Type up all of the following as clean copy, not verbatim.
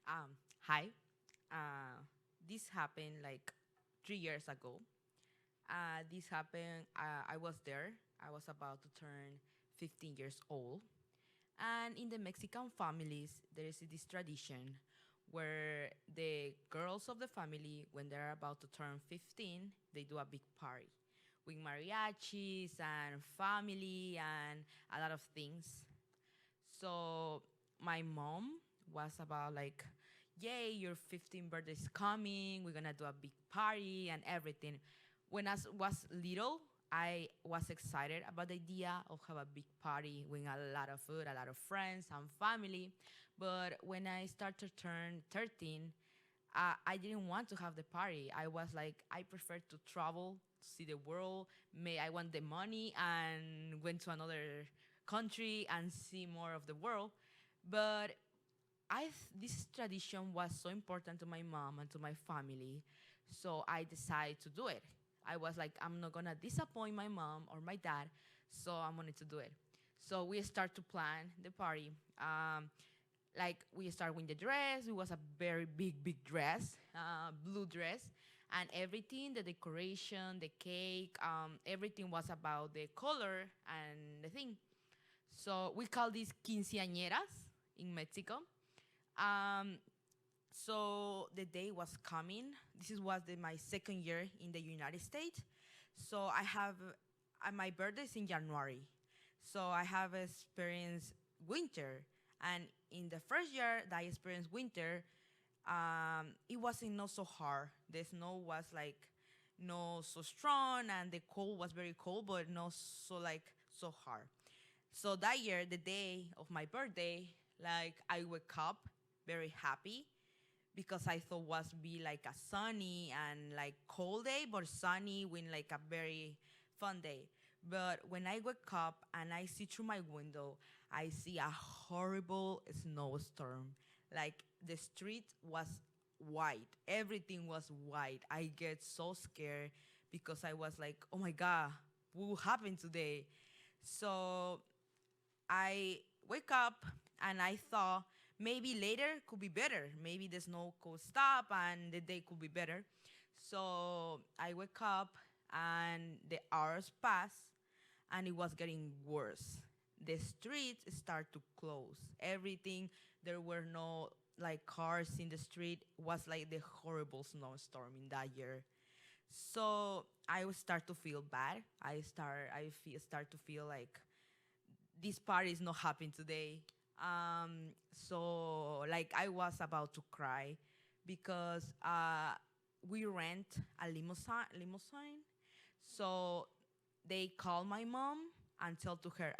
Hi. Uh, this happened like 3 years ago. This happened, I was there. I was about to turn 15 years old. And in the Mexican families, there is this tradition where the girls of the family, when they're about to turn 15, they do a big party with mariachis and family and a lot of things. So my mom was about like, yay, your 15th birthday is coming. We're gonna do a big party and everything. When I was little, I was excited about the idea of have a big party with a lot of food, a lot of friends and family. But when I started to turn 13, I didn't want to have the party. I was like, I prefer to travel, to see the world. May I want the money and went to another country and see more of the world. But this tradition was so important to my mom and to my family, so I decided to do it. I was like, I'm not gonna disappoint my mom or my dad, so I'm going to do it. So we start to plan the party. Like we start with the dress. It was a very big dress, blue dress, and everything, the decoration, the cake, everything was about the color and the thing. So we call these quinceañeras in Mexico. Um, so the day was coming. My second year in the United States. So I have my birthday is in January. So I have experienced winter, and in the first year that I experienced winter, it wasn't not so hard. The snow was like not so strong, and the cold was very cold, but not so like so hard. So that year, the day of my birthday, like I wake up very happy because I thought was be like a sunny and like cold day, but sunny with like a very fun day. But when I wake up and I see through my window, I see a horrible snowstorm. Like the street was white, everything was white. I get so scared because I was like, oh my god, what will happen today? So I wake up and I thought maybe later could be better. Maybe the snow could stop and the day could be better. So I wake up and the hours pass and it was getting worse. The streets start to close. Everything, there were no like cars in the street. It was like the horrible snowstorm in that year. So I would start to feel bad. Start to feel like this party is not happening today. So like I was about to cry because we rent a limousine. So they call my mom and tell to her,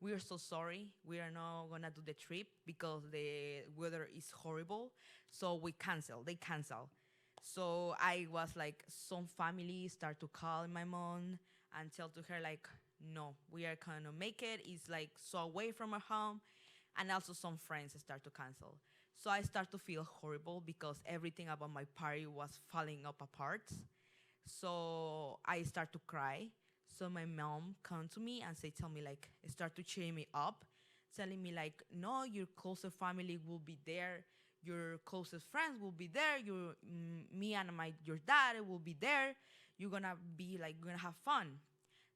we are so sorry. We are not gonna do the trip because the weather is horrible. So we cancel. They cancel. So I was like, some family start to call my mom and tell to her like, no, we are gonna make it. It's like so away from our home, and also some friends start to cancel. So I start to feel horrible because everything about my party was falling up apart. So I start to cry. So my mom come to me and tell me like, start to cheer me up, telling me like, no, your closest family will be there, your closest friends will be there, me and your dad will be there. You're gonna be like, gonna have fun.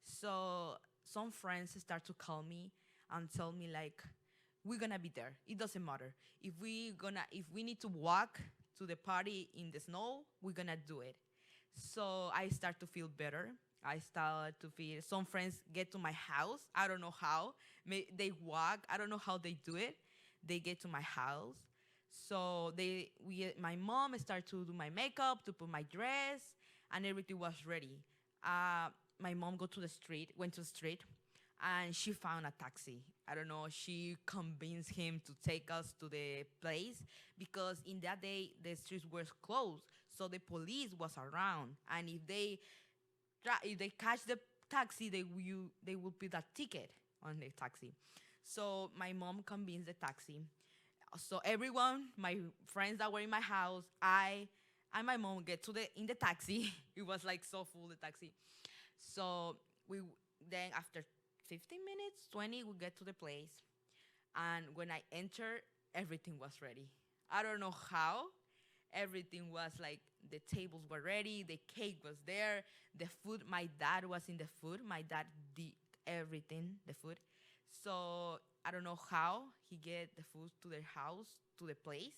So some friends start to call me and tell me like, we're gonna be there. It doesn't matter if we need to walk to the party in the snow, we're gonna do it. So I start to feel better. I start to feel some friends get to my house. I don't know how. They walk. I don't know how they do it. They get to my house. So my mom started to do my makeup, to put my dress, and everything was ready. My mom went to the street, and she found a taxi. I don't know. She convinced him to take us to the place because in that day the streets were closed, so the police was around, and if they catch the taxi, they will put a ticket on the taxi. So my mom convinced the taxi. So everyone, my friends that were in my house, I and my mom get to the in the taxi. It was like so full the taxi. So we then after 15 minutes, 20, we get to the place. And when I enter, everything was ready. I don't know how. Everything was like the tables were ready, the cake was there, the food. My dad was in the food. My dad did everything, the food. So I don't know how he get the food to their house, to the place.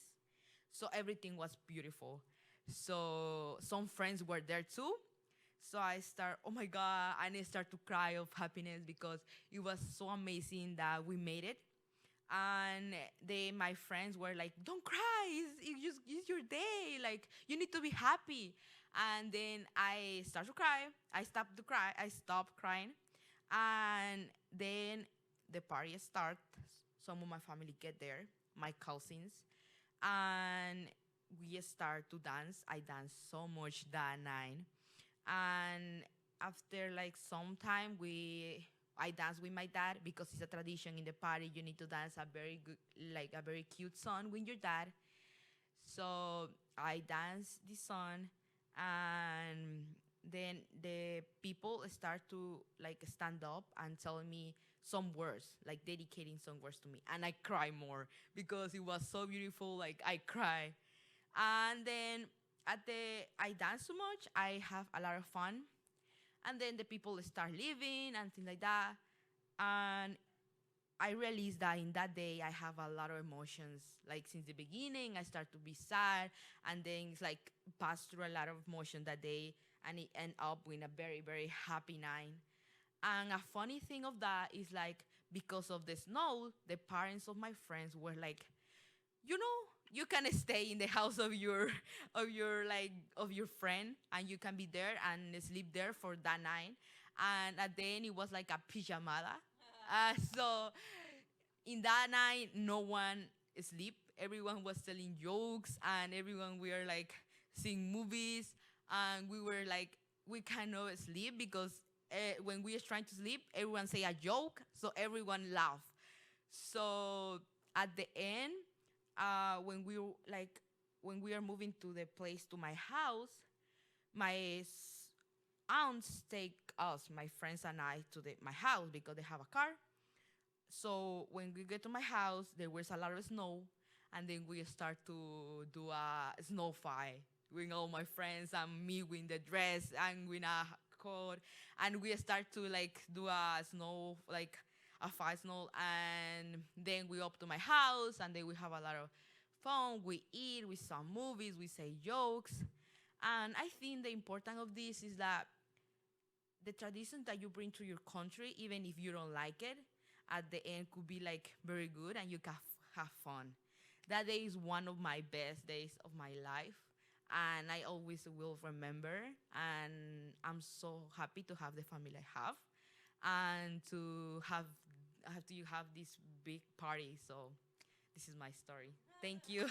So everything was beautiful. So some friends were there too. So I start, oh my God, and I start to cry of happiness because it was so amazing that we made it. And my friends were like, don't cry, it's your day, like you need to be happy. And then I start to cry. I stopped crying. And then the party starts. Some of my family get there, my cousins, and we start to dance. I danced so much that night. And after like some time, I dance with my dad because it's a tradition in the party. You need to dance a very good, like a very cute song with your dad. So I dance this song, and then the people start to like stand up and tell me some words, like dedicating some words to me, and I cry more because it was so beautiful. Like I cry, and then I dance so much. I have a lot of fun, and then the people start leaving and things like that. And I realized that in that day I have a lot of emotions. Like since the beginning, I start to be sad, and then it's like pass through a lot of emotion that day, and it end up with a very very happy night. And a funny thing of that is like because of the snow, the parents of my friends were like, you know, you can stay in the house of your of your friend, and you can be there and sleep there for that night. And at the end it was like a pijamada. So in that night no one sleep. Everyone was telling jokes, and everyone we are like seeing movies, and we were like we cannot sleep because when we are trying to sleep everyone say a joke, so everyone laugh. So at the end, when we like when we are moving to the place to my house, my aunts take us, my friends and I, to my house because they have a car. So when we get to my house, there was a lot of snow, and then we start to do a snow fight with all my friends and me with the dress and with a coat, and we start to like do a snow like a fight snow, and then we up to my house, and then we have a lot of fun. We eat, we saw movies, we say jokes, and I think the important of this is that the traditions that you bring to your country, even if you don't like it, at the end could be like very good and you can have fun. That day is one of my best days of my life, and I always will remember. And I'm so happy to have the family I have, and to have to have this big party. So this is my story. Thank you.